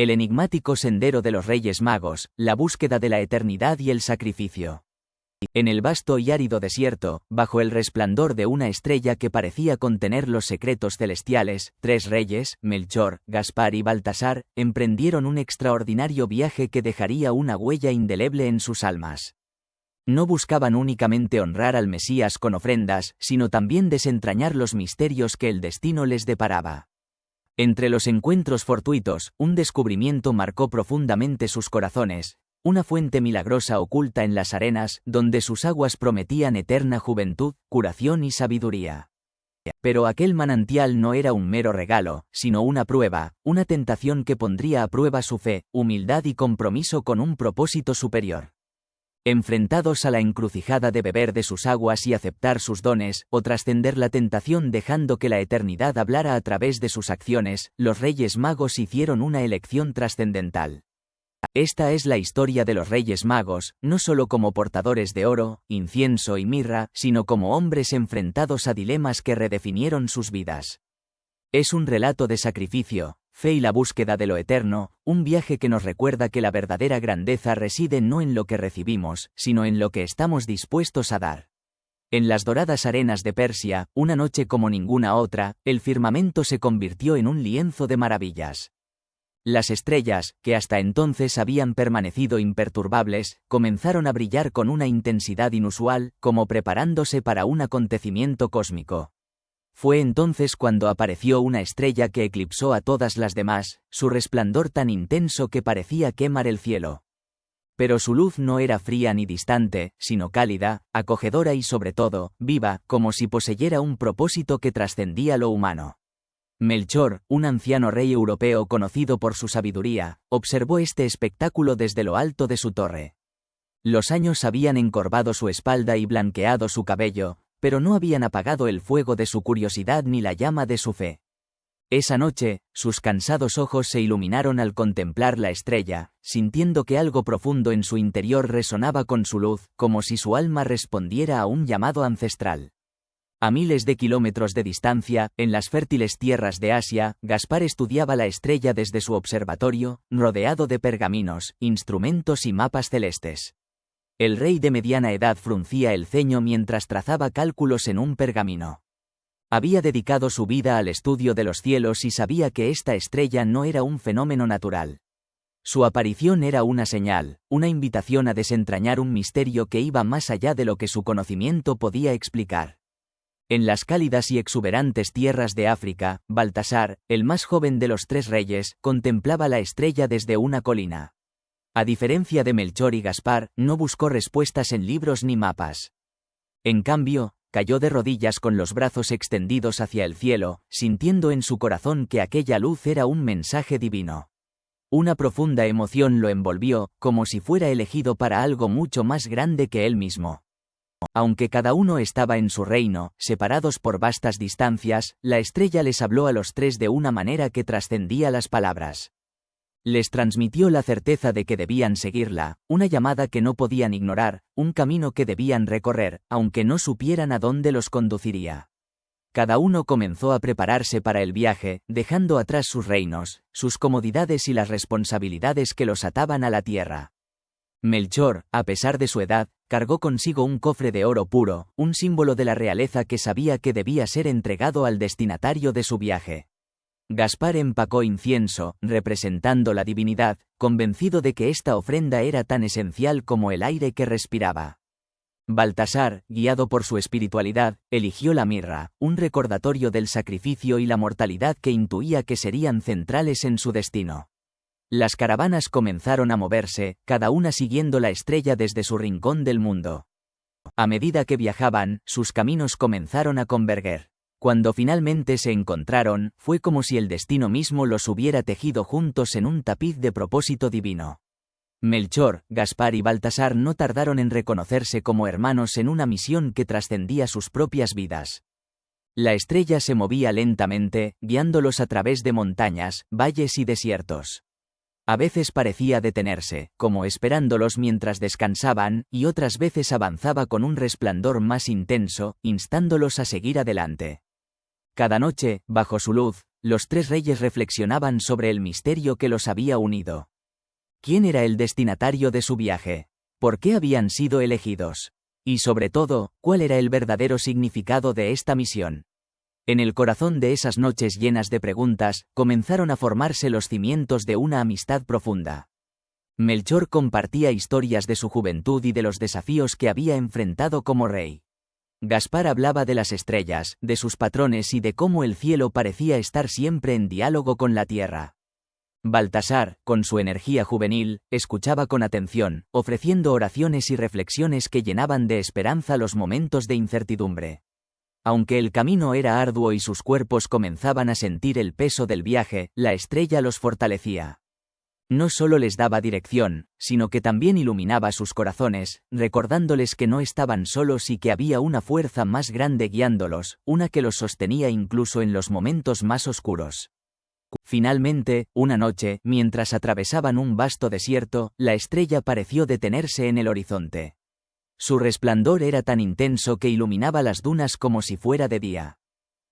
El enigmático sendero de los Reyes Magos, la búsqueda de la eternidad y el sacrificio. En el vasto y árido desierto, bajo el resplandor de una estrella que parecía contener los secretos celestiales, 3 reyes, Melchor, Gaspar y Baltasar, emprendieron un extraordinario viaje que dejaría una huella indeleble en sus almas. No buscaban únicamente honrar al Mesías con ofrendas, sino también desentrañar los misterios que el destino les deparaba. Entre los encuentros fortuitos, un descubrimiento marcó profundamente sus corazones. Una fuente milagrosa oculta en las arenas, donde sus aguas prometían eterna juventud, curación y sabiduría. Pero aquel manantial no era un mero regalo, sino una prueba, una tentación que pondría a prueba su fe, humildad y compromiso con un propósito superior. Enfrentados a la encrucijada de beber de sus aguas y aceptar sus dones, o trascender la tentación dejando que la eternidad hablara a través de sus acciones, los Reyes Magos hicieron una elección trascendental. Esta es la historia de los Reyes Magos, no solo como portadores de oro, incienso y mirra, sino como hombres enfrentados a dilemas que redefinieron sus vidas. Es un relato de sacrificio, fe y la búsqueda de lo eterno, un viaje que nos recuerda que la verdadera grandeza reside no en lo que recibimos, sino en lo que estamos dispuestos a dar. En las doradas arenas de Persia, una noche como ninguna otra, el firmamento se convirtió en un lienzo de maravillas. Las estrellas, que hasta entonces habían permanecido imperturbables, comenzaron a brillar con una intensidad inusual, como preparándose para un acontecimiento cósmico. Fue entonces cuando apareció una estrella que eclipsó a todas las demás, su resplandor tan intenso que parecía quemar el cielo. Pero su luz no era fría ni distante, sino cálida, acogedora y sobre todo, viva, como si poseyera un propósito que trascendía lo humano. Melchor, un anciano rey europeo conocido por su sabiduría, observó este espectáculo desde lo alto de su torre. Los años habían encorvado su espalda y blanqueado su cabello, pero no habían apagado el fuego de su curiosidad ni la llama de su fe. Esa noche, sus cansados ojos se iluminaron al contemplar la estrella, sintiendo que algo profundo en su interior resonaba con su luz, como si su alma respondiera a un llamado ancestral. A miles de kilómetros de distancia, en las fértiles tierras de Asia, Gaspar estudiaba la estrella desde su observatorio, rodeado de pergaminos, instrumentos y mapas celestes. El rey de mediana edad fruncía el ceño mientras trazaba cálculos en un pergamino. Había dedicado su vida al estudio de los cielos y sabía que esta estrella no era un fenómeno natural. Su aparición era una señal, una invitación a desentrañar un misterio que iba más allá de lo que su conocimiento podía explicar. En las cálidas y exuberantes tierras de África, Baltasar, el más joven de los 3 reyes, contemplaba la estrella desde una colina. A diferencia de Melchor y Gaspar, no buscó respuestas en libros ni mapas. En cambio, cayó de rodillas con los brazos extendidos hacia el cielo, sintiendo en su corazón que aquella luz era un mensaje divino. Una profunda emoción lo envolvió, como si fuera elegido para algo mucho más grande que él mismo. Aunque cada uno estaba en su reino, separados por vastas distancias, la estrella les habló a los 3 de una manera que trascendía las palabras. Les transmitió la certeza de que debían seguirla, una llamada que no podían ignorar, un camino que debían recorrer, aunque no supieran a dónde los conduciría. Cada uno comenzó a prepararse para el viaje, dejando atrás sus reinos, sus comodidades y las responsabilidades que los ataban a la tierra. Melchor, a pesar de su edad, cargó consigo un cofre de oro puro, un símbolo de la realeza que sabía que debía ser entregado al destinatario de su viaje. Gaspar empacó incienso, representando la divinidad, convencido de que esta ofrenda era tan esencial como el aire que respiraba. Baltasar, guiado por su espiritualidad, eligió la mirra, un recordatorio del sacrificio y la mortalidad que intuía que serían centrales en su destino. Las caravanas comenzaron a moverse, cada una siguiendo la estrella desde su rincón del mundo. A medida que viajaban, sus caminos comenzaron a converger. Cuando finalmente se encontraron, fue como si el destino mismo los hubiera tejido juntos en un tapiz de propósito divino. Melchor, Gaspar y Baltasar no tardaron en reconocerse como hermanos en una misión que trascendía sus propias vidas. La estrella se movía lentamente, guiándolos a través de montañas, valles y desiertos. A veces parecía detenerse, como esperándolos mientras descansaban, y otras veces avanzaba con un resplandor más intenso, instándolos a seguir adelante. Cada noche, bajo su luz, los tres reyes reflexionaban sobre el misterio que los había unido. ¿Quién era el destinatario de su viaje? ¿Por qué habían sido elegidos? Y sobre todo, ¿cuál era el verdadero significado de esta misión? En el corazón de esas noches llenas de preguntas, comenzaron a formarse los cimientos de una amistad profunda. Melchor compartía historias de su juventud y de los desafíos que había enfrentado como rey. Gaspar hablaba de las estrellas, de sus patrones y de cómo el cielo parecía estar siempre en diálogo con la tierra. Baltasar, con su energía juvenil, escuchaba con atención, ofreciendo oraciones y reflexiones que llenaban de esperanza los momentos de incertidumbre. Aunque el camino era arduo y sus cuerpos comenzaban a sentir el peso del viaje, la estrella los fortalecía. No solo les daba dirección, sino que también iluminaba sus corazones, recordándoles que no estaban solos y que había una fuerza más grande guiándolos, una que los sostenía incluso en los momentos más oscuros. Finalmente, una noche, mientras atravesaban un vasto desierto, la estrella pareció detenerse en el horizonte. Su resplandor era tan intenso que iluminaba las dunas como si fuera de día.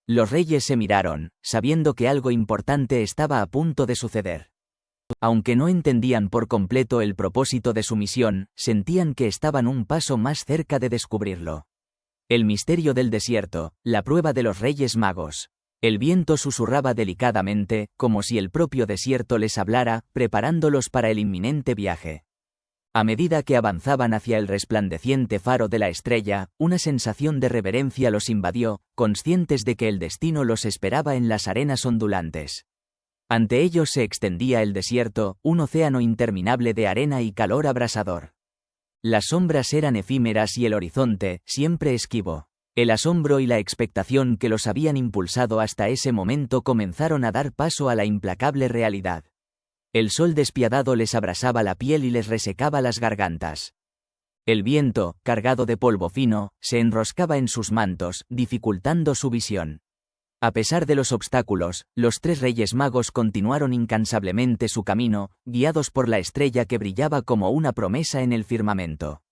Los reyes se miraron, sabiendo que algo importante estaba a punto de suceder. Aunque no entendían por completo el propósito de su misión, sentían que estaban un paso más cerca de descubrirlo. El misterio del desierto, la prueba de los Reyes Magos. El viento susurraba delicadamente, como si el propio desierto les hablara, preparándolos para el inminente viaje. A medida que avanzaban hacia el resplandeciente faro de la estrella, una sensación de reverencia los invadió, conscientes de que el destino los esperaba en las arenas ondulantes. Ante ellos se extendía el desierto, un océano interminable de arena y calor abrasador. Las sombras eran efímeras y el horizonte, siempre esquivo. El asombro y la expectación que los habían impulsado hasta ese momento comenzaron a dar paso a la implacable realidad. El sol despiadado les abrasaba la piel y les resecaba las gargantas. El viento, cargado de polvo fino, se enroscaba en sus mantos, dificultando su visión. A pesar de los obstáculos, los tres Reyes Magos continuaron incansablemente su camino, guiados por la estrella que brillaba como una promesa en el firmamento.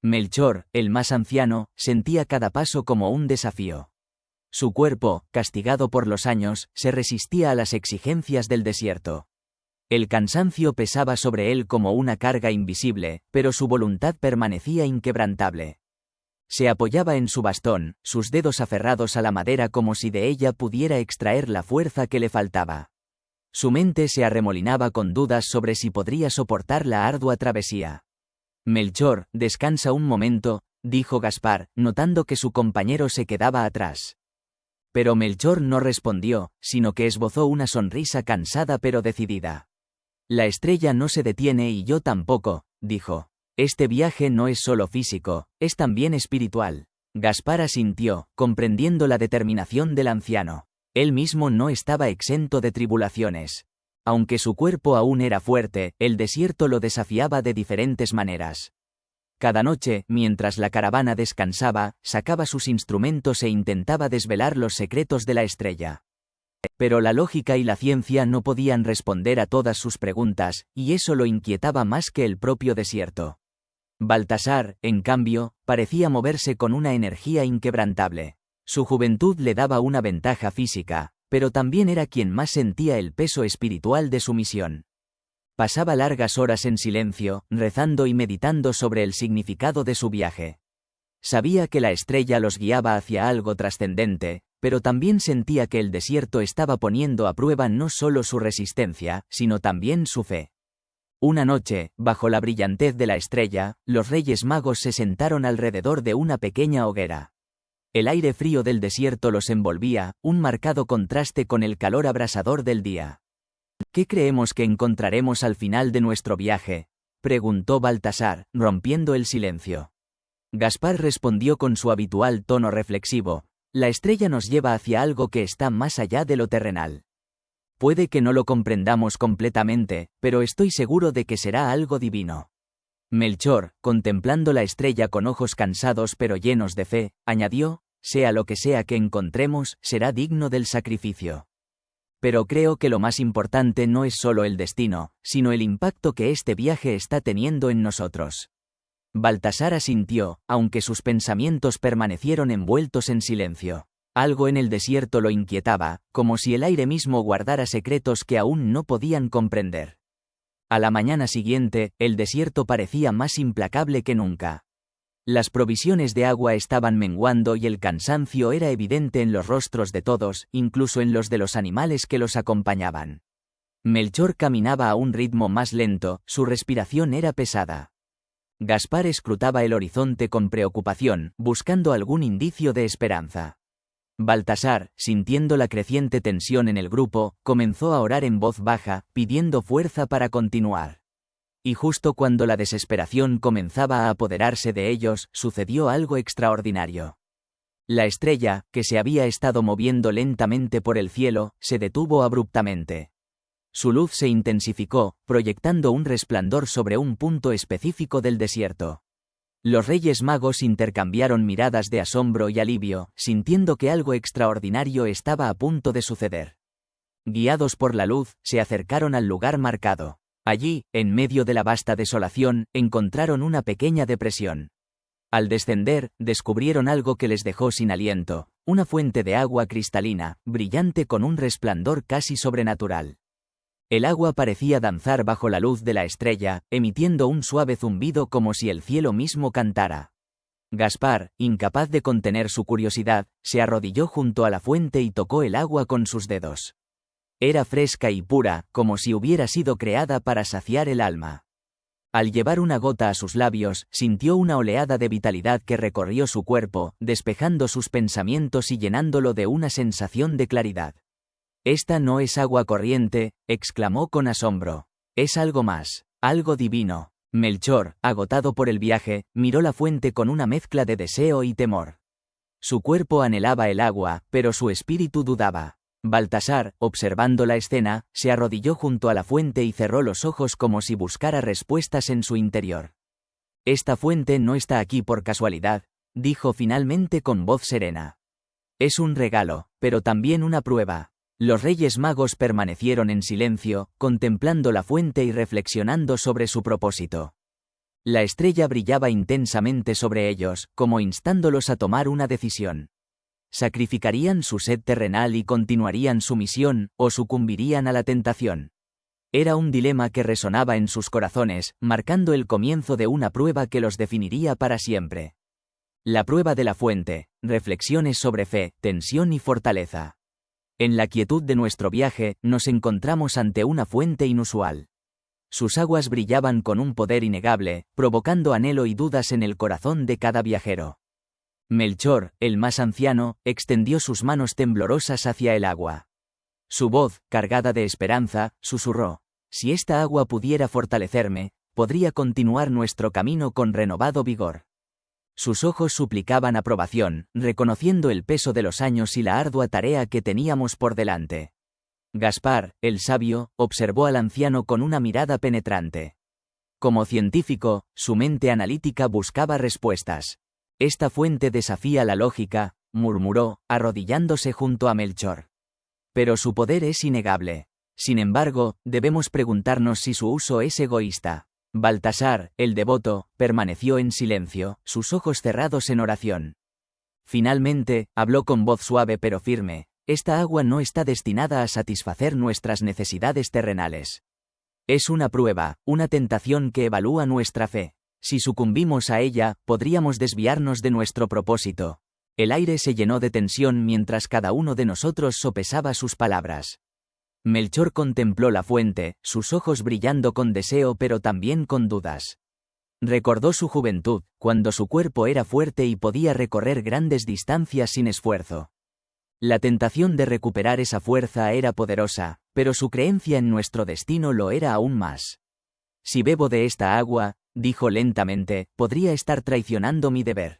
Melchor, el más anciano, sentía cada paso como un desafío. Su cuerpo, castigado por los años, se resistía a las exigencias del desierto. El cansancio pesaba sobre él como una carga invisible, pero su voluntad permanecía inquebrantable. Se apoyaba en su bastón, sus dedos aferrados a la madera como si de ella pudiera extraer la fuerza que le faltaba. Su mente se arremolinaba con dudas sobre si podría soportar la ardua travesía. Melchor, descansa un momento, dijo Gaspar, notando que su compañero se quedaba atrás. Pero Melchor no respondió, sino que esbozó una sonrisa cansada pero decidida. La estrella no se detiene y yo tampoco, dijo. Este viaje no es solo físico, es también espiritual. Gaspar asintió, comprendiendo la determinación del anciano. Él mismo no estaba exento de tribulaciones. Aunque su cuerpo aún era fuerte, el desierto lo desafiaba de diferentes maneras. Cada noche, mientras la caravana descansaba, sacaba sus instrumentos e intentaba desvelar los secretos de la estrella. Pero la lógica y la ciencia no podían responder a todas sus preguntas, y eso lo inquietaba más que el propio desierto. Baltasar, en cambio, parecía moverse con una energía inquebrantable. Su juventud le daba una ventaja física, pero también era quien más sentía el peso espiritual de su misión. Pasaba largas horas en silencio, rezando y meditando sobre el significado de su viaje. Sabía que la estrella los guiaba hacia algo trascendente, pero también sentía que el desierto estaba poniendo a prueba no solo su resistencia, sino también su fe. Una noche, bajo la brillantez de la estrella, los Reyes Magos se sentaron alrededor de una pequeña hoguera. El aire frío del desierto los envolvía, un marcado contraste con el calor abrasador del día. ¿Qué creemos que encontraremos al final de nuestro viaje?, preguntó Baltasar, rompiendo el silencio. Gaspar respondió con su habitual tono reflexivo: la estrella nos lleva hacia algo que está más allá de lo terrenal. Puede que no lo comprendamos completamente, pero estoy seguro de que será algo divino. Melchor, contemplando la estrella con ojos cansados pero llenos de fe, añadió: sea lo que sea que encontremos, será digno del sacrificio. Pero creo que lo más importante no es solo el destino, sino el impacto que este viaje está teniendo en nosotros. Baltasar asintió, aunque sus pensamientos permanecieron envueltos en silencio. Algo en el desierto lo inquietaba, como si el aire mismo guardara secretos que aún no podían comprender. A la mañana siguiente, el desierto parecía más implacable que nunca. Las provisiones de agua estaban menguando y el cansancio era evidente en los rostros de todos, incluso en los de los animales que los acompañaban. Melchor caminaba a un ritmo más lento, su respiración era pesada. Gaspar escrutaba el horizonte con preocupación, buscando algún indicio de esperanza. Baltasar, sintiendo la creciente tensión en el grupo, comenzó a orar en voz baja, pidiendo fuerza para continuar. Y justo cuando la desesperación comenzaba a apoderarse de ellos, sucedió algo extraordinario. La estrella, que se había estado moviendo lentamente por el cielo, se detuvo abruptamente. Su luz se intensificó, proyectando un resplandor sobre un punto específico del desierto. Los Reyes Magos intercambiaron miradas de asombro y alivio, sintiendo que algo extraordinario estaba a punto de suceder. Guiados por la luz, se acercaron al lugar marcado. Allí, en medio de la vasta desolación, encontraron una pequeña depresión. Al descender, descubrieron algo que les dejó sin aliento, una fuente de agua cristalina, brillante con un resplandor casi sobrenatural. El agua parecía danzar bajo la luz de la estrella, emitiendo un suave zumbido como si el cielo mismo cantara. Gaspar, incapaz de contener su curiosidad, se arrodilló junto a la fuente y tocó el agua con sus dedos. Era fresca y pura, como si hubiera sido creada para saciar el alma. Al llevar una gota a sus labios, sintió una oleada de vitalidad que recorrió su cuerpo, despejando sus pensamientos y llenándolo de una sensación de claridad. «Esta no es agua corriente», exclamó con asombro. «Es algo más, algo divino». Melchor, agotado por el viaje, miró la fuente con una mezcla de deseo y temor. Su cuerpo anhelaba el agua, pero su espíritu dudaba. Baltasar, observando la escena, se arrodilló junto a la fuente y cerró los ojos como si buscara respuestas en su interior. «Esta fuente no está aquí por casualidad», dijo finalmente con voz serena. «Es un regalo, pero también una prueba». Los Reyes Magos permanecieron en silencio, contemplando la fuente y reflexionando sobre su propósito. La estrella brillaba intensamente sobre ellos, como instándolos a tomar una decisión. ¿Sacrificarían su sed terrenal y continuarían su misión, o sucumbirían a la tentación? Era un dilema que resonaba en sus corazones, marcando el comienzo de una prueba que los definiría para siempre. La prueba de la fuente, reflexiones sobre fe, tensión y fortaleza. En la quietud de nuestro viaje, nos encontramos ante una fuente inusual. Sus aguas brillaban con un poder innegable, provocando anhelo y dudas en el corazón de cada viajero. Melchor, el más anciano, extendió sus manos temblorosas hacia el agua. Su voz, cargada de esperanza, susurró: «Si esta agua pudiera fortalecerme, podría continuar nuestro camino con renovado vigor». Sus ojos suplicaban aprobación, reconociendo el peso de los años y la ardua tarea que teníamos por delante. Gaspar, el sabio, observó al anciano con una mirada penetrante. Como científico, su mente analítica buscaba respuestas. «Esta fuente desafía la lógica», murmuró, arrodillándose junto a Melchor. «Pero su poder es innegable. Sin embargo, debemos preguntarnos si su uso es egoísta». Baltasar, el devoto, permaneció en silencio, sus ojos cerrados en oración. Finalmente, habló con voz suave pero firme: «Esta agua no está destinada a satisfacer nuestras necesidades terrenales. Es una prueba, una tentación que evalúa nuestra fe. Si sucumbimos a ella, podríamos desviarnos de nuestro propósito». El aire se llenó de tensión mientras cada uno de nosotros sopesaba sus palabras. Melchor contempló la fuente, sus ojos brillando con deseo pero también con dudas. Recordó su juventud, cuando su cuerpo era fuerte y podía recorrer grandes distancias sin esfuerzo. La tentación de recuperar esa fuerza era poderosa, pero su creencia en nuestro destino lo era aún más. «Si bebo de esta agua», dijo lentamente, «podría estar traicionando mi deber.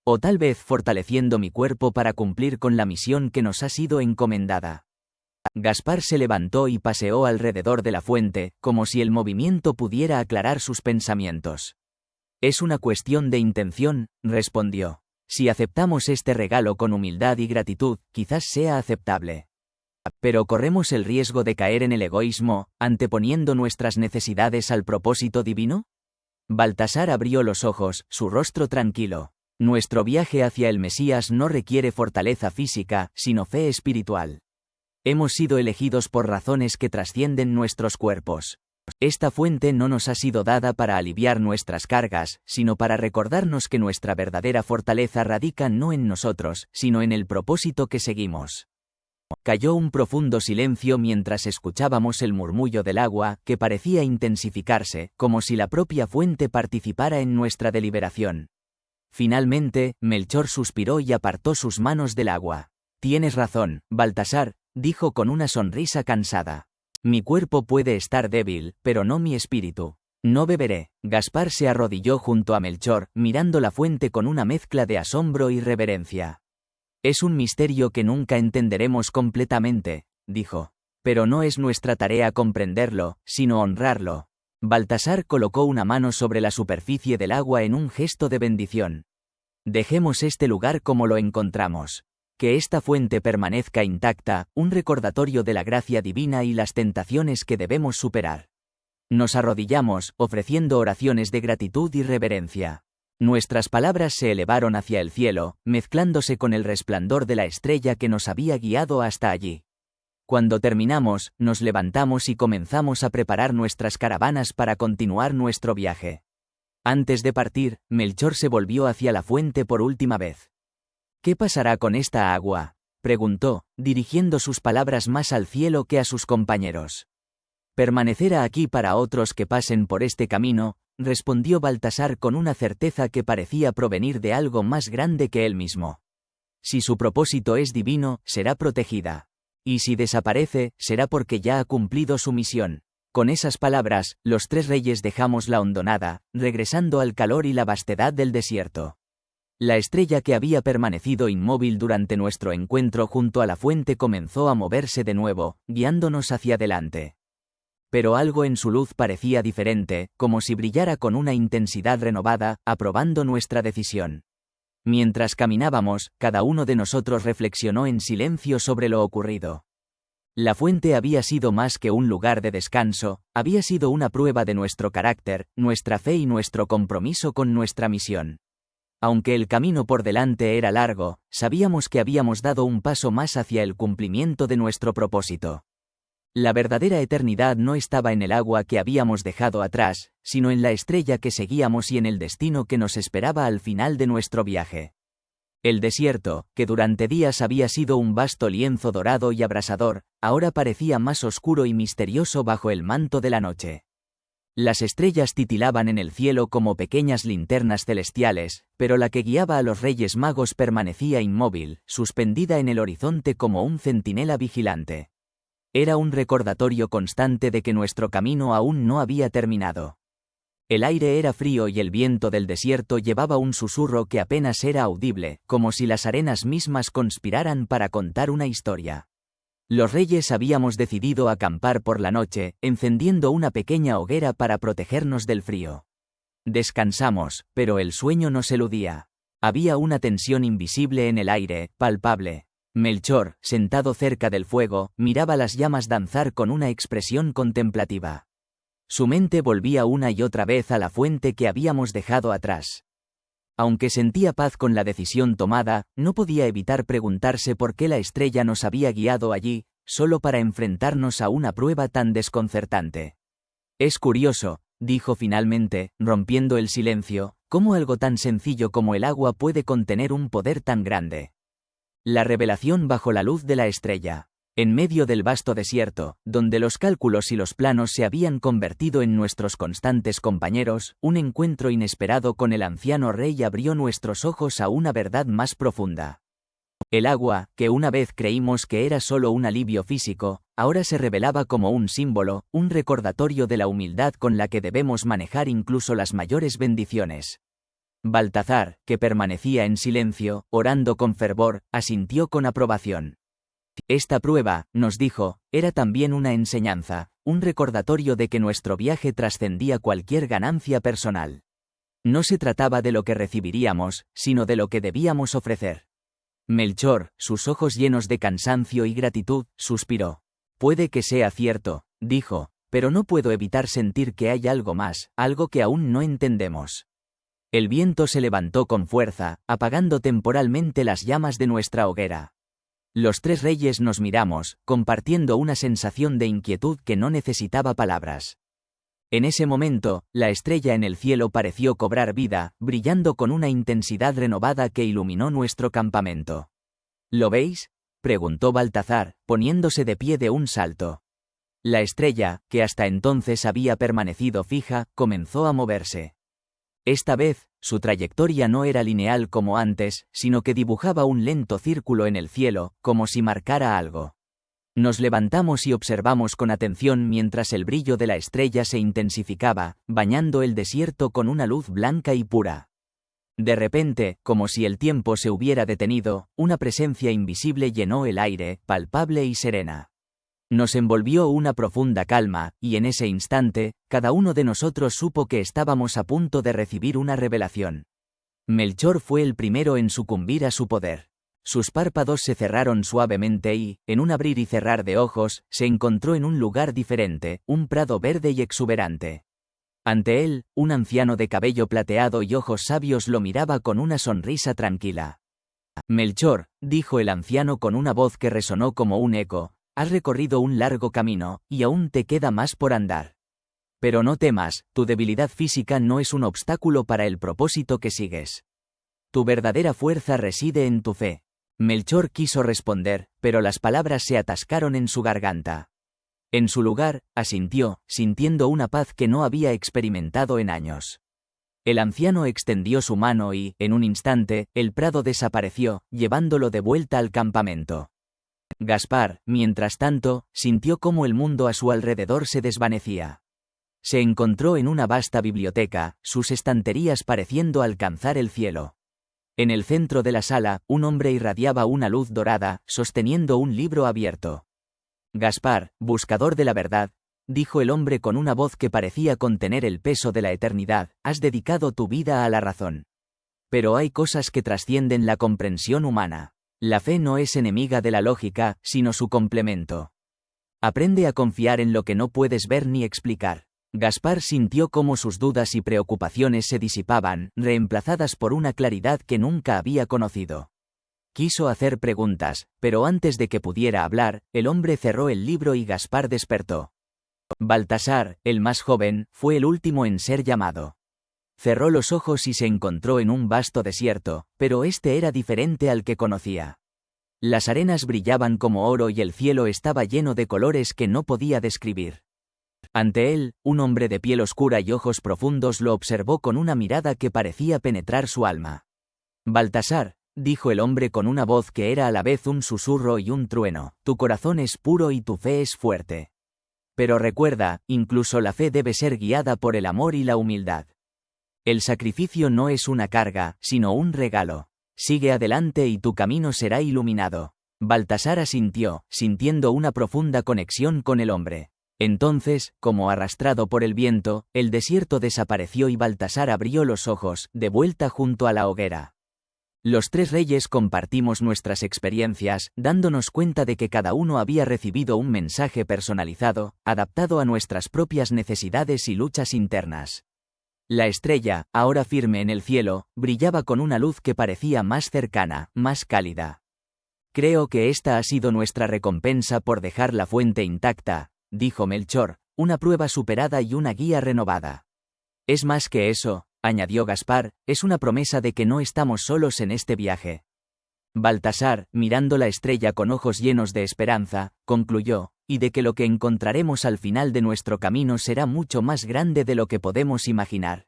O tal vez fortaleciendo mi cuerpo para cumplir con la misión que nos ha sido encomendada». Gaspar se levantó y paseó alrededor de la fuente, como si el movimiento pudiera aclarar sus pensamientos. «Es una cuestión de intención», respondió. «Si aceptamos este regalo con humildad y gratitud, quizás sea aceptable. Pero corremos el riesgo de caer en el egoísmo, anteponiendo nuestras necesidades al propósito divino». Baltasar abrió los ojos, su rostro tranquilo. Nuestro viaje hacia el Mesías no requiere fortaleza física, sino fe espiritual. Hemos sido elegidos por razones que trascienden nuestros cuerpos. Esta fuente no nos ha sido dada para aliviar nuestras cargas, sino para recordarnos que nuestra verdadera fortaleza radica no en nosotros, sino en el propósito que seguimos. Cayó un profundo silencio mientras escuchábamos el murmullo del agua, que parecía intensificarse, como si la propia fuente participara en nuestra deliberación. Finalmente, Melchor suspiró y apartó sus manos del agua. Tienes razón, Baltasar, dijo con una sonrisa cansada. Mi cuerpo puede estar débil, pero no mi espíritu. No beberé. Gaspar se arrodilló junto a Melchor, mirando la fuente con una mezcla de asombro y reverencia. Es un misterio que nunca entenderemos completamente, dijo. Pero no es nuestra tarea comprenderlo, sino honrarlo. Baltasar colocó una mano sobre la superficie del agua en un gesto de bendición. Dejemos este lugar como lo encontramos. Que esta fuente permanezca intacta, un recordatorio de la gracia divina y las tentaciones que debemos superar. Nos arrodillamos, ofreciendo oraciones de gratitud y reverencia. Nuestras palabras se elevaron hacia el cielo, mezclándose con el resplandor de la estrella que nos había guiado hasta allí. Cuando terminamos, nos levantamos y comenzamos a preparar nuestras caravanas para continuar nuestro viaje. Antes de partir, Melchor se volvió hacia la fuente por última vez. ¿Qué pasará con esta agua?, preguntó, dirigiendo sus palabras más al cielo que a sus compañeros. Permanecerá aquí para otros que pasen por este camino, respondió Baltasar con una certeza que parecía provenir de algo más grande que él mismo. Si su propósito es divino, será protegida. Y si desaparece, será porque ya ha cumplido su misión. Con esas palabras, los tres reyes dejamos la hondonada, regresando al calor y la vastedad del desierto. La estrella que había permanecido inmóvil durante nuestro encuentro junto a la fuente comenzó a moverse de nuevo, guiándonos hacia adelante. Pero algo en su luz parecía diferente, como si brillara con una intensidad renovada, aprobando nuestra decisión. Mientras caminábamos, cada uno de nosotros reflexionó en silencio sobre lo ocurrido. La fuente había sido más que un lugar de descanso, había sido una prueba de nuestro carácter, nuestra fe y nuestro compromiso con nuestra misión. Aunque el camino por delante era largo, sabíamos que habíamos dado un paso más hacia el cumplimiento de nuestro propósito. La verdadera eternidad no estaba en el agua que habíamos dejado atrás, sino en la estrella que seguíamos y en el destino que nos esperaba al final de nuestro viaje. El desierto, que durante días había sido un vasto lienzo dorado y abrasador, ahora parecía más oscuro y misterioso bajo el manto de la noche. Las estrellas titilaban en el cielo como pequeñas linternas celestiales, pero la que guiaba a los Reyes Magos permanecía inmóvil, suspendida en el horizonte como un centinela vigilante. Era un recordatorio constante de que nuestro camino aún no había terminado. El aire era frío y el viento del desierto llevaba un susurro que apenas era audible, como si las arenas mismas conspiraran para contar una historia. Los reyes habíamos decidido acampar por la noche, encendiendo una pequeña hoguera para protegernos del frío. Descansamos, pero el sueño nos eludía. Había una tensión invisible en el aire, palpable. Melchor, sentado cerca del fuego, miraba las llamas danzar con una expresión contemplativa. Su mente volvía una y otra vez a la fuente que habíamos dejado atrás. Aunque sentía paz con la decisión tomada, no podía evitar preguntarse por qué la estrella nos había guiado allí, solo para enfrentarnos a una prueba tan desconcertante. Es curioso, dijo finalmente, rompiendo el silencio, cómo algo tan sencillo como el agua puede contener un poder tan grande. La revelación bajo la luz de la estrella. En medio del vasto desierto, donde los cálculos y los planos se habían convertido en nuestros constantes compañeros, un encuentro inesperado con el anciano rey abrió nuestros ojos a una verdad más profunda. El agua, que una vez creímos que era solo un alivio físico, ahora se revelaba como un símbolo, un recordatorio de la humildad con la que debemos manejar incluso las mayores bendiciones. Baltasar, que permanecía en silencio, orando con fervor, asintió con aprobación. Esta prueba, nos dijo, era también una enseñanza, un recordatorio de que nuestro viaje trascendía cualquier ganancia personal. No se trataba de lo que recibiríamos, sino de lo que debíamos ofrecer. Melchor, sus ojos llenos de cansancio y gratitud, suspiró. Puede que sea cierto, dijo, pero no puedo evitar sentir que hay algo más, algo que aún no entendemos. El viento se levantó con fuerza, apagando temporalmente las llamas de nuestra hoguera. Los tres reyes nos miramos, compartiendo una sensación de inquietud que no necesitaba palabras. En ese momento, la estrella en el cielo pareció cobrar vida, brillando con una intensidad renovada que iluminó nuestro campamento. ¿Lo veis?, preguntó Baltazar, poniéndose de pie de un salto. La estrella, que hasta entonces había permanecido fija, comenzó a moverse. Esta vez, su trayectoria no era lineal como antes, sino que dibujaba un lento círculo en el cielo, como si marcara algo. Nos levantamos y observamos con atención mientras el brillo de la estrella se intensificaba, bañando el desierto con una luz blanca y pura. De repente, como si el tiempo se hubiera detenido, una presencia invisible llenó el aire, palpable y serena. Nos envolvió una profunda calma, y en ese instante, cada uno de nosotros supo que estábamos a punto de recibir una revelación. Melchor fue el primero en sucumbir a su poder. Sus párpados se cerraron suavemente y, en un abrir y cerrar de ojos, se encontró en un lugar diferente, un prado verde y exuberante. Ante él, un anciano de cabello plateado y ojos sabios lo miraba con una sonrisa tranquila. Melchor, dijo el anciano con una voz que resonó como un eco, has recorrido un largo camino, y aún te queda más por andar. Pero no temas, tu debilidad física no es un obstáculo para el propósito que sigues. Tu verdadera fuerza reside en tu fe. Melchor quiso responder, pero las palabras se atascaron en su garganta. En su lugar, asintió, sintiendo una paz que no había experimentado en años. El anciano extendió su mano y, en un instante, el prado desapareció, llevándolo de vuelta al campamento. Gaspar, mientras tanto, sintió cómo el mundo a su alrededor se desvanecía. Se encontró en una vasta biblioteca, sus estanterías pareciendo alcanzar el cielo. En el centro de la sala, un hombre irradiaba una luz dorada, sosteniendo un libro abierto. Gaspar, buscador de la verdad, dijo el hombre con una voz que parecía contener el peso de la eternidad, has dedicado tu vida a la razón. Pero hay cosas que trascienden la comprensión humana. La fe no es enemiga de la lógica, sino su complemento. Aprende a confiar en lo que no puedes ver ni explicar. Gaspar sintió cómo sus dudas y preocupaciones se disipaban, reemplazadas por una claridad que nunca había conocido. Quiso hacer preguntas, pero antes de que pudiera hablar, el hombre cerró el libro y Gaspar despertó. Baltasar, el más joven, fue el último en ser llamado. Cerró los ojos y se encontró en un vasto desierto, pero este era diferente al que conocía. Las arenas brillaban como oro y el cielo estaba lleno de colores que no podía describir. Ante él, un hombre de piel oscura y ojos profundos lo observó con una mirada que parecía penetrar su alma. Baltasar, dijo el hombre con una voz que era a la vez un susurro y un trueno, tu corazón es puro y tu fe es fuerte. Pero recuerda, incluso la fe debe ser guiada por el amor y la humildad. El sacrificio no es una carga, sino un regalo. Sigue adelante y tu camino será iluminado. Baltasar asintió, sintiendo una profunda conexión con el hombre. Entonces, como arrastrado por el viento, el desierto desapareció y Baltasar abrió los ojos, de vuelta junto a la hoguera. Los tres reyes compartimos nuestras experiencias, dándonos cuenta de que cada uno había recibido un mensaje personalizado, adaptado a nuestras propias necesidades y luchas internas. La estrella, ahora firme en el cielo, brillaba con una luz que parecía más cercana, más cálida. Creo que esta ha sido nuestra recompensa por dejar la fuente intacta, dijo Melchor, una prueba superada y una guía renovada. Es más que eso, añadió Gaspar, es una promesa de que no estamos solos en este viaje. Baltasar, mirando la estrella con ojos llenos de esperanza, concluyó, y de que lo que encontraremos al final de nuestro camino será mucho más grande de lo que podemos imaginar.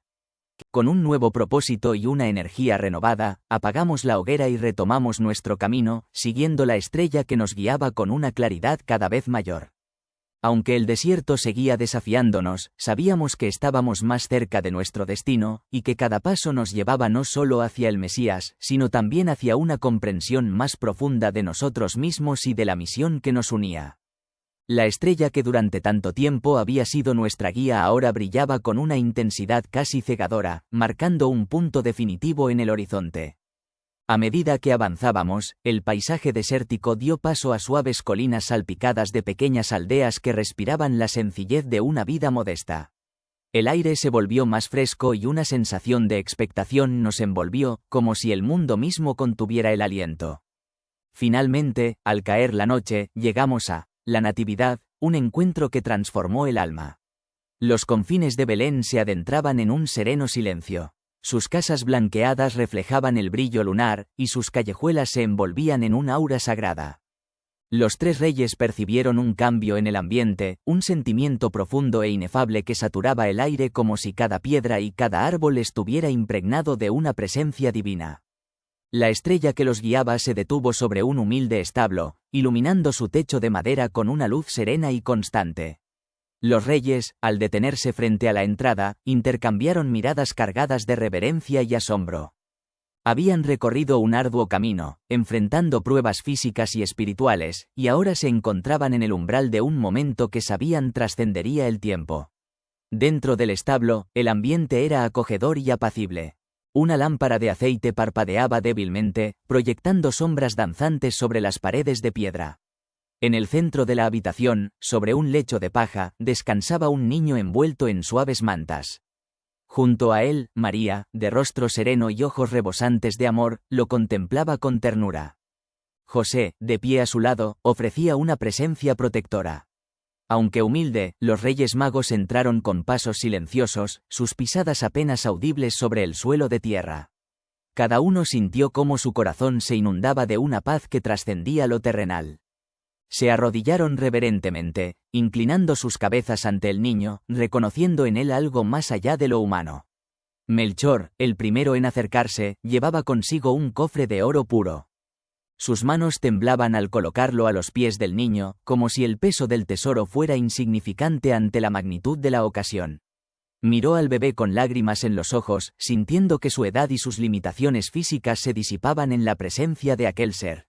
Con un nuevo propósito y una energía renovada, apagamos la hoguera y retomamos nuestro camino, siguiendo la estrella que nos guiaba con una claridad cada vez mayor. Aunque el desierto seguía desafiándonos, sabíamos que estábamos más cerca de nuestro destino, y que cada paso nos llevaba no solo hacia el Mesías, sino también hacia una comprensión más profunda de nosotros mismos y de la misión que nos unía. La estrella que durante tanto tiempo había sido nuestra guía ahora brillaba con una intensidad casi cegadora, marcando un punto definitivo en el horizonte. A medida que avanzábamos, el paisaje desértico dio paso a suaves colinas salpicadas de pequeñas aldeas que respiraban la sencillez de una vida modesta. El aire se volvió más fresco y una sensación de expectación nos envolvió, como si el mundo mismo contuviera el aliento. Finalmente, al caer la noche, llegamos a la Natividad, un encuentro que transformó el alma. Los confines de Belén se adentraban en un sereno silencio. Sus casas blanqueadas reflejaban el brillo lunar, y sus callejuelas se envolvían en un aura sagrada. Los tres reyes percibieron un cambio en el ambiente, un sentimiento profundo e inefable que saturaba el aire como si cada piedra y cada árbol estuviera impregnado de una presencia divina. La estrella que los guiaba se detuvo sobre un humilde establo, iluminando su techo de madera con una luz serena y constante. Los reyes, al detenerse frente a la entrada, intercambiaron miradas cargadas de reverencia y asombro. Habían recorrido un arduo camino, enfrentando pruebas físicas y espirituales, y ahora se encontraban en el umbral de un momento que sabían trascendería el tiempo. Dentro del establo, el ambiente era acogedor y apacible. Una lámpara de aceite parpadeaba débilmente, proyectando sombras danzantes sobre las paredes de piedra. En el centro de la habitación, sobre un lecho de paja, descansaba un niño envuelto en suaves mantas. Junto a él, María, de rostro sereno y ojos rebosantes de amor, lo contemplaba con ternura. José, de pie a su lado, ofrecía una presencia protectora. Aunque humilde, los Reyes Magos entraron con pasos silenciosos, sus pisadas apenas audibles sobre el suelo de tierra. Cada uno sintió cómo su corazón se inundaba de una paz que trascendía lo terrenal. Se arrodillaron reverentemente, inclinando sus cabezas ante el niño, reconociendo en él algo más allá de lo humano. Melchor, el primero en acercarse, llevaba consigo un cofre de oro puro. Sus manos temblaban al colocarlo a los pies del niño, como si el peso del tesoro fuera insignificante ante la magnitud de la ocasión. Miró al bebé con lágrimas en los ojos, sintiendo que su edad y sus limitaciones físicas se disipaban en la presencia de aquel ser.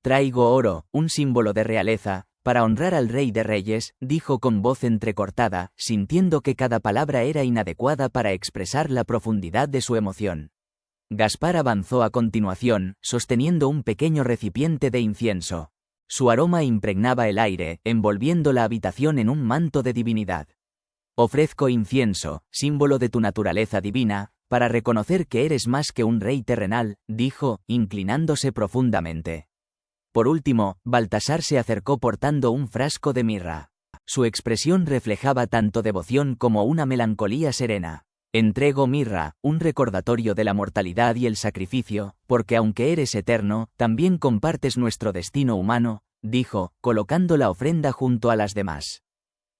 «Traigo oro, un símbolo de realeza, para honrar al Rey de Reyes», dijo con voz entrecortada, sintiendo que cada palabra era inadecuada para expresar la profundidad de su emoción. Gaspar avanzó a continuación, sosteniendo un pequeño recipiente de incienso. Su aroma impregnaba el aire, envolviendo la habitación en un manto de divinidad. «Ofrezco incienso, símbolo de tu naturaleza divina, para reconocer que eres más que un rey terrenal», dijo, inclinándose profundamente. Por último, Baltasar se acercó portando un frasco de mirra. Su expresión reflejaba tanto devoción como una melancolía serena. «Entrego mirra, un recordatorio de la mortalidad y el sacrificio, porque aunque eres eterno, también compartes nuestro destino humano», dijo, colocando la ofrenda junto a las demás.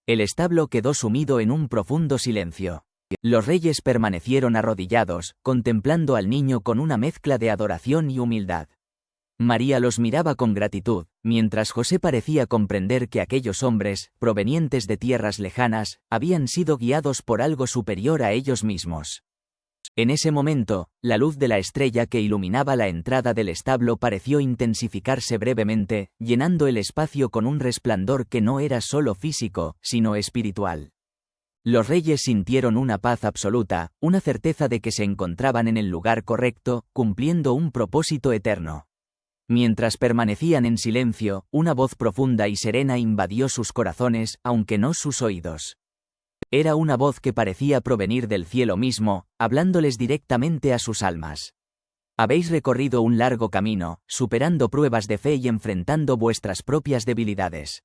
El establo quedó sumido en un profundo silencio. Los reyes permanecieron arrodillados, contemplando al niño con una mezcla de adoración y humildad. María los miraba con gratitud, mientras José parecía comprender que aquellos hombres, provenientes de tierras lejanas, habían sido guiados por algo superior a ellos mismos. En ese momento, la luz de la estrella que iluminaba la entrada del establo pareció intensificarse brevemente, llenando el espacio con un resplandor que no era solo físico, sino espiritual. Los reyes sintieron una paz absoluta, una certeza de que se encontraban en el lugar correcto, cumpliendo un propósito eterno. Mientras permanecían en silencio, una voz profunda y serena invadió sus corazones, aunque no sus oídos. Era una voz que parecía provenir del cielo mismo, hablándoles directamente a sus almas. «Habéis recorrido un largo camino, superando pruebas de fe y enfrentando vuestras propias debilidades.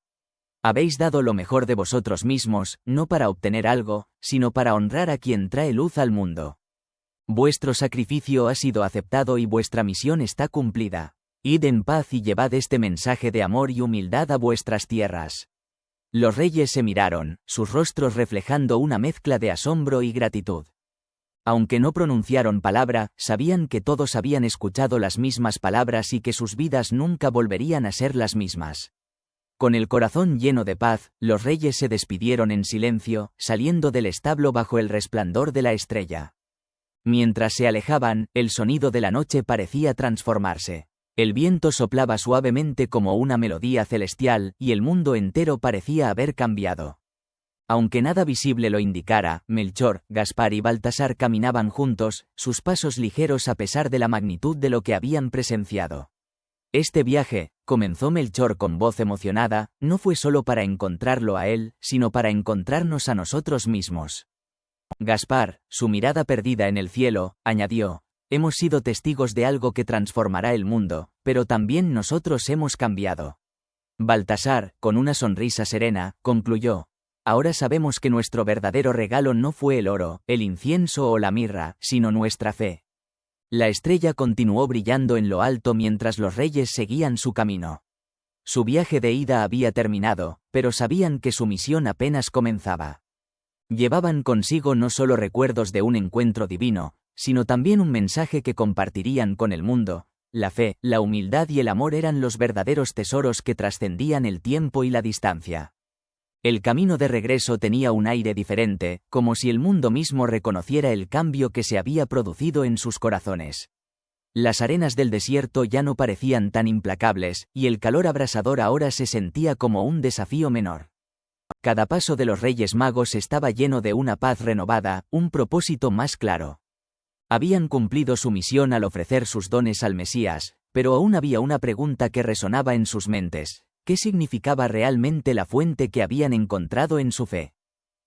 Habéis dado lo mejor de vosotros mismos, no para obtener algo, sino para honrar a quien trae luz al mundo. Vuestro sacrificio ha sido aceptado y vuestra misión está cumplida. Id en paz y llevad este mensaje de amor y humildad a vuestras tierras». Los reyes se miraron, sus rostros reflejando una mezcla de asombro y gratitud. Aunque no pronunciaron palabra, sabían que todos habían escuchado las mismas palabras y que sus vidas nunca volverían a ser las mismas. Con el corazón lleno de paz, los reyes se despidieron en silencio, saliendo del establo bajo el resplandor de la estrella. Mientras se alejaban, el sonido de la noche parecía transformarse. El viento soplaba suavemente como una melodía celestial, y el mundo entero parecía haber cambiado. Aunque nada visible lo indicara, Melchor, Gaspar y Baltasar caminaban juntos, sus pasos ligeros a pesar de la magnitud de lo que habían presenciado. «Este viaje», comenzó Melchor con voz emocionada, «no fue solo para encontrarlo a él, sino para encontrarnos a nosotros mismos. Gaspar, su mirada perdida en el cielo, añadió: hemos sido testigos de algo que transformará el mundo, pero también nosotros hemos cambiado. Baltasar, con una sonrisa serena, concluyó: ahora sabemos que nuestro verdadero regalo no fue el oro, el incienso o la mirra, sino nuestra fe. La estrella continuó brillando en lo alto mientras los reyes seguían su camino. Su viaje de ida había terminado, pero sabían que su misión apenas comenzaba. Llevaban consigo no solo recuerdos de un encuentro divino, sino también un mensaje que compartirían con el mundo. La fe, la humildad y el amor eran los verdaderos tesoros que trascendían el tiempo y la distancia. El camino de regreso tenía un aire diferente, como si el mundo mismo reconociera el cambio que se había producido en sus corazones. Las arenas del desierto ya no parecían tan implacables, y el calor abrasador ahora se sentía como un desafío menor. Cada paso de los Reyes Magos estaba lleno de una paz renovada, un propósito más claro. Habían cumplido su misión al ofrecer sus dones al Mesías, pero aún había una pregunta que resonaba en sus mentes: ¿qué significaba realmente la fuente que habían encontrado en su fe?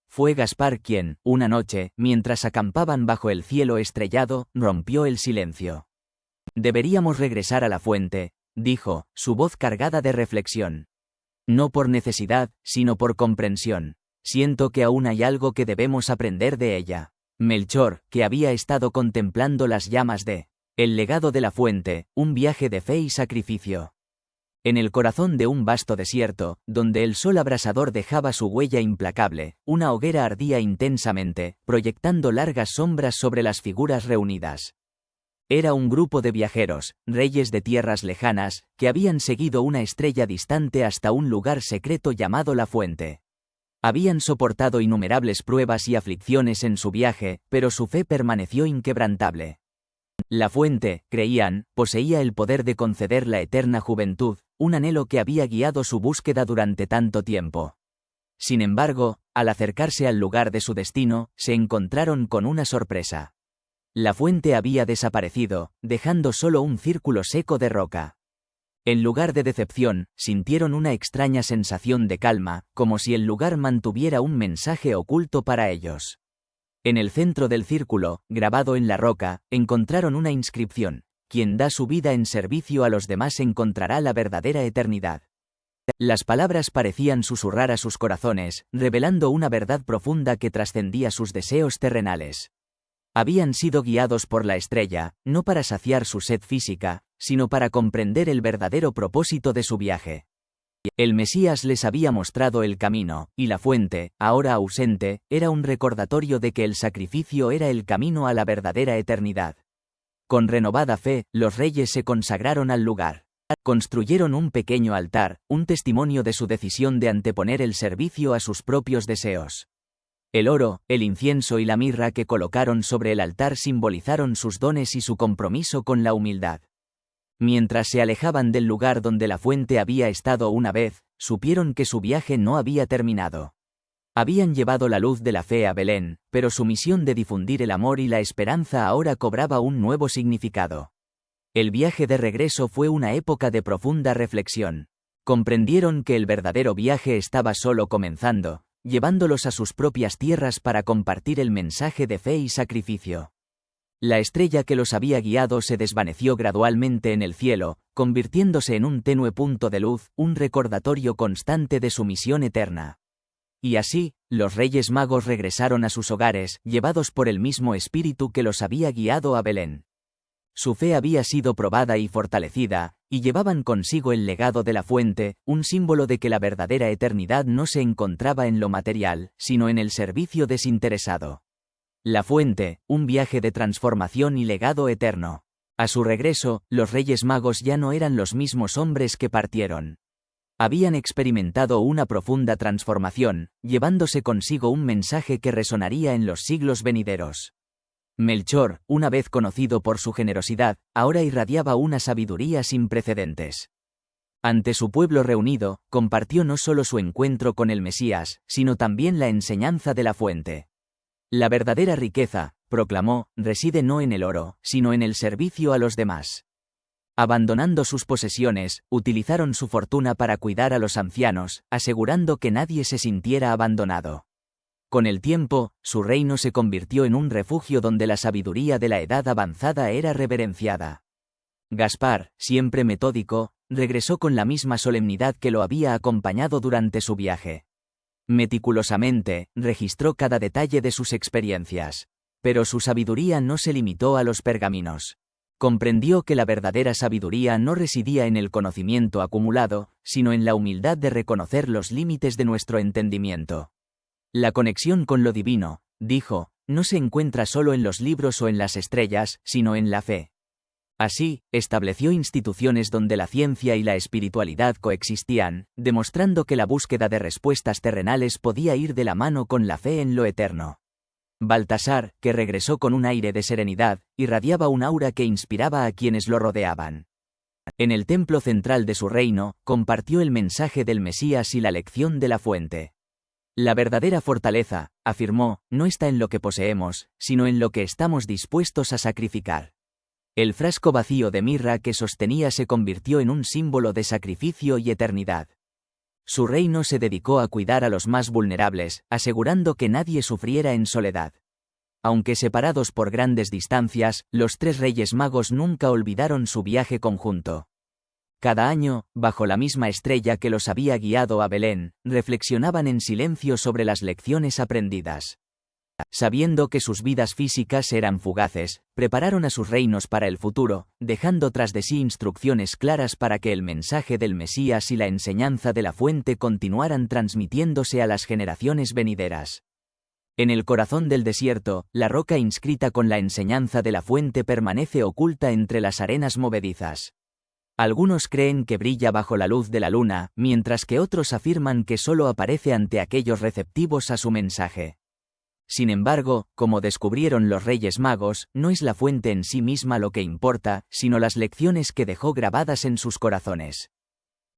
Fue Gaspar quien, una noche, mientras acampaban bajo el cielo estrellado, rompió el silencio. Deberíamos regresar a la fuente, dijo, su voz cargada de reflexión. No por necesidad, sino por comprensión. Siento que aún hay algo que debemos aprender de ella. Melchor, que había estado contemplando las llamas de El legado de la fuente, un viaje de fe y sacrificio. En el corazón de un vasto desierto, donde el sol abrasador dejaba su huella implacable, una hoguera ardía intensamente, proyectando largas sombras sobre las figuras reunidas. Era un grupo de viajeros, reyes de tierras lejanas, que habían seguido una estrella distante hasta un lugar secreto llamado la Fuente. Habían soportado innumerables pruebas y aflicciones en su viaje, pero su fe permaneció inquebrantable. La Fuente, creían, poseía el poder de conceder la eterna juventud, un anhelo que había guiado su búsqueda durante tanto tiempo. Sin embargo, al acercarse al lugar de su destino, se encontraron con una sorpresa. La fuente había desaparecido, dejando solo un círculo seco de roca. En lugar de decepción, sintieron una extraña sensación de calma, como si el lugar mantuviera un mensaje oculto para ellos. En el centro del círculo, grabado en la roca, encontraron una inscripción: quien da su vida en servicio a los demás encontrará la verdadera eternidad. Las palabras parecían susurrar a sus corazones, revelando una verdad profunda que trascendía sus deseos terrenales. Habían sido guiados por la estrella, no para saciar su sed física, sino para comprender el verdadero propósito de su viaje. El Mesías les había mostrado el camino, y la fuente, ahora ausente, era un recordatorio de que el sacrificio era el camino a la verdadera eternidad. Con renovada fe, los reyes se consagraron al lugar. Construyeron un pequeño altar, un testimonio de su decisión de anteponer el servicio a sus propios deseos. El oro, el incienso y la mirra que colocaron sobre el altar simbolizaron sus dones y su compromiso con la humildad. Mientras se alejaban del lugar donde la fuente había estado una vez, supieron que su viaje no había terminado. Habían llevado la luz de la fe a Belén, pero su misión de difundir el amor y la esperanza ahora cobraba un nuevo significado. El viaje de regreso fue una época de profunda reflexión. Comprendieron que el verdadero viaje estaba solo comenzando, llevándolos a sus propias tierras para compartir el mensaje de fe y sacrificio. La estrella que los había guiado se desvaneció gradualmente en el cielo, convirtiéndose en un tenue punto de luz, un recordatorio constante de su misión eterna. Y así, los Reyes Magos regresaron a sus hogares, llevados por el mismo espíritu que los había guiado a Belén. Su fe había sido probada y fortalecida, y llevaban consigo el legado de la fuente, un símbolo de que la verdadera eternidad no se encontraba en lo material, sino en el servicio desinteresado. La fuente, un viaje de transformación y legado eterno. A su regreso, los Reyes Magos ya no eran los mismos hombres que partieron. Habían experimentado una profunda transformación, llevándose consigo un mensaje que resonaría en los siglos venideros. Melchor, una vez conocido por su generosidad, ahora irradiaba una sabiduría sin precedentes. Ante su pueblo reunido, compartió no solo su encuentro con el Mesías, sino también la enseñanza de la fuente. La verdadera riqueza, proclamó, reside no en el oro, sino en el servicio a los demás. Abandonando sus posesiones, utilizaron su fortuna para cuidar a los ancianos, asegurando que nadie se sintiera abandonado. Con el tiempo, su reino se convirtió en un refugio donde la sabiduría de la edad avanzada era reverenciada. Gaspar, siempre metódico, regresó con la misma solemnidad que lo había acompañado durante su viaje. Meticulosamente, registró cada detalle de sus experiencias. Pero su sabiduría no se limitó a los pergaminos. Comprendió que la verdadera sabiduría no residía en el conocimiento acumulado, sino en la humildad de reconocer los límites de nuestro entendimiento. La conexión con lo divino, dijo, no se encuentra solo en los libros o en las estrellas, sino en la fe. Así, estableció instituciones donde la ciencia y la espiritualidad coexistían, demostrando que la búsqueda de respuestas terrenales podía ir de la mano con la fe en lo eterno. Baltasar, que regresó con un aire de serenidad, irradiaba un aura que inspiraba a quienes lo rodeaban. En el templo central de su reino, compartió el mensaje del Mesías y la lección de la fuente. La verdadera fortaleza, afirmó, no está en lo que poseemos, sino en lo que estamos dispuestos a sacrificar. El frasco vacío de mirra que sostenía se convirtió en un símbolo de sacrificio y eternidad. Su reino se dedicó a cuidar a los más vulnerables, asegurando que nadie sufriera en soledad. Aunque separados por grandes distancias, los 3 Reyes Magos nunca olvidaron su viaje conjunto. Cada año, bajo la misma estrella que los había guiado a Belén, reflexionaban en silencio sobre las lecciones aprendidas. Sabiendo que sus vidas físicas eran fugaces, prepararon a sus reinos para el futuro, dejando tras de sí instrucciones claras para que el mensaje del Mesías y la enseñanza de la fuente continuaran transmitiéndose a las generaciones venideras. En el corazón del desierto, la roca inscrita con la enseñanza de la fuente permanece oculta entre las arenas movedizas. Algunos creen que brilla bajo la luz de la luna, mientras que otros afirman que solo aparece ante aquellos receptivos a su mensaje. Sin embargo, como descubrieron los Reyes Magos, no es la fuente en sí misma lo que importa, sino las lecciones que dejó grabadas en sus corazones.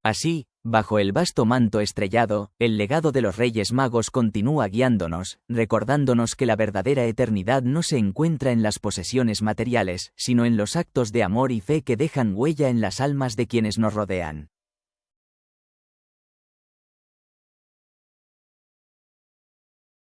Así, bajo el vasto manto estrellado, el legado de los Reyes Magos continúa guiándonos, recordándonos que la verdadera eternidad no se encuentra en las posesiones materiales, sino en los actos de amor y fe que dejan huella en las almas de quienes nos rodean.